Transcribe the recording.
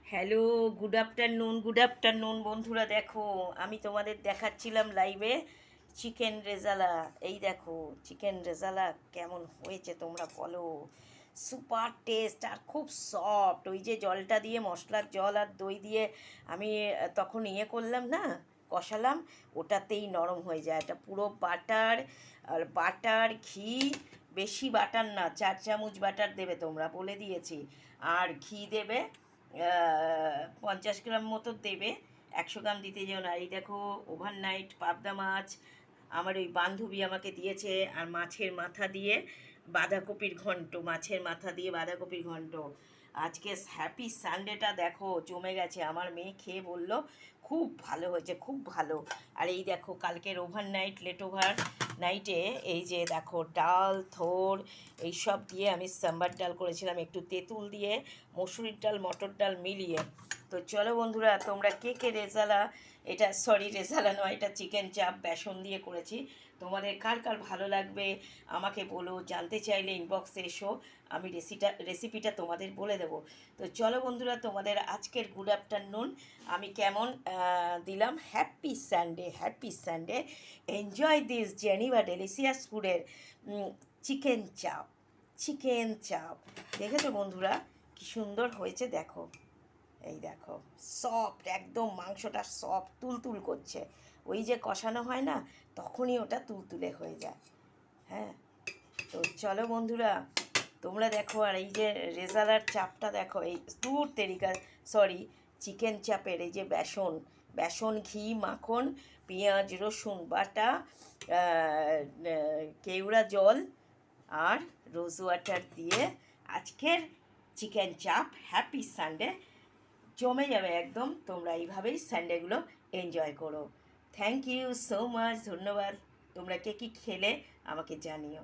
Hello, good afternoon বন্ধুরা। দেখো, আমি তোমাদের দেখাচ্ছিলাম লাইভে চিকেন রেজালা। এই দেখো চিকেন রেজালা কেমন হয়েছে তোমরা বলো। সুপার টেস্ট আর খুব সফট। ওই যে জলটা দিয়ে, মশলার জল আর দই দিয়ে আমি তখন করলাম না, কষালাম, ওটাতেই নরম হয়ে যায়। এটা পুরো বাটার, আর বাটার ঘি, বেশি বাটার না, 4 চামচ বাটার দেবে তোমরা, বলে দিয়েছি। আর ঘি দেবে 50 গ্রাম মতো দেবে, 100 গ্রাম দিতে যেও না। এই দেখো ওভারনাইট পাবদা মাছ আমার ওই বান্ধবী আমাকে দিয়েছে, আর মাছের মাথা দিয়ে বাঁধাকপির ঘন্ট, মাছের মাথা দিয়ে বাঁধাকপির ঘন্ট। আজকে হ্যাপি সানডেটা দেখো জমে গেছে। আমার মেয়ে খেয়ে বলল খুব ভালো হয়েছে, খুব ভালো। আর এই দেখো কালকের ওভারনাইট, লেট ওভার নাইটে এই যে দেখো ডাল, থোর এইসব দিয়ে আমি সাম্বার ডাল করেছিলাম, একটু তেঁতুল দিয়ে, মসুরির ডাল, মটর ডাল মিলিয়ে। তো চলো বন্ধুরা, তোমরা কে কে রেজালা, এটা সরি রেজালা নয়, এটা চিকেন চাপ বেসন দিয়ে করেছি, তোমাদের কার কার ভালো লাগবে আমাকে বলো। জানতে চাইলে ইনবক্সে এসো, আমি রেসিপিটা তোমাদের বলে দেবো। তো চলো বন্ধুরা, তোমাদের আজকের গুড আফটারনুন আমি কেমন দিলাম। Happy Sunday, happy Sunday. Enjoy this Geneva delicious ফুডের চিকেন চাপ। চিকেন চাপ দেখেছো বন্ধুরা কি সুন্দর হয়েছে, দেখো। এই দেখো সফট একদম, মাংসটা সফট তুলতুল করছে। ওই যে কষানো হয় না, তখনই ওটা তুলতুলে হয়ে যায়। হ্যাঁ, তো চলো বন্ধুরা, তোমরা দেখো। আর এই যে রেজালার চাপটা দেখো, এই দূর তেরিকা, সরি, চিকেন চাপের এই যে বেসন, বেসন, ঘি, মাখন, পেঁয়াজ, রসুন বাটা, কেওড়া জল আর রোজ ওয়াটার দিয়ে আজকের চিকেন চাপ। হ্যাপি সানডে, জমে যাবে একদম। তোমরা এইভাবেই সানডেগুলো এনজয় করো। থ্যাংক ইউ সো মাচ, ধন্যবাদ। তোমরা কে কী খেলে আমাকে জানিও।